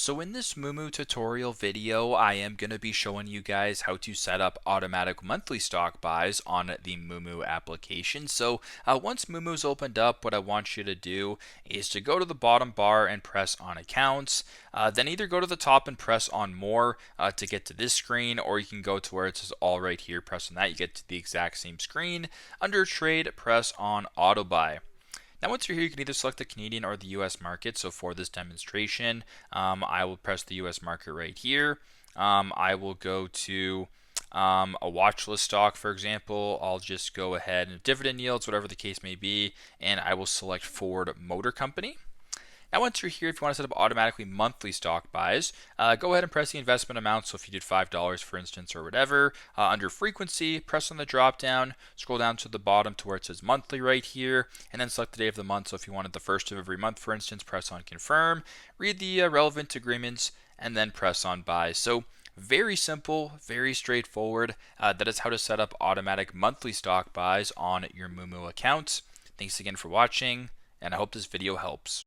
So in this Moomoo tutorial video, I am going to be showing you guys how to set up automatic monthly stock buys on the Moomoo application. So once Moomoo's opened up, what I want you to do is to go to the bottom bar and press on accounts. Then either go to the top and press on more to get to this screen, or you can go to where it says all right here, press on that, you get to the exact same screen. Under trade, press on auto buy. Now once you're here, you can either select the Canadian or the US market. So for this demonstration, I will press the US market right here. I will go to a watch list stock, for example. I'll just go ahead and dividend yields, whatever the case may be, and I will select Ford Motor Company. Now once you're here, if you want to set up automatically monthly stock buys, go ahead and press the investment amount. So if you did $5 for instance or whatever, under frequency, press on the drop down, scroll down to the bottom to where it says monthly right here, and then select the day of the month. So if you wanted the first of every month, for instance, press on confirm, read the relevant agreements, and then press on buy. So very simple, very straightforward. That is how to set up automatic monthly stock buys on your Moomoo account. Thanks again for watching, and I hope this video helps.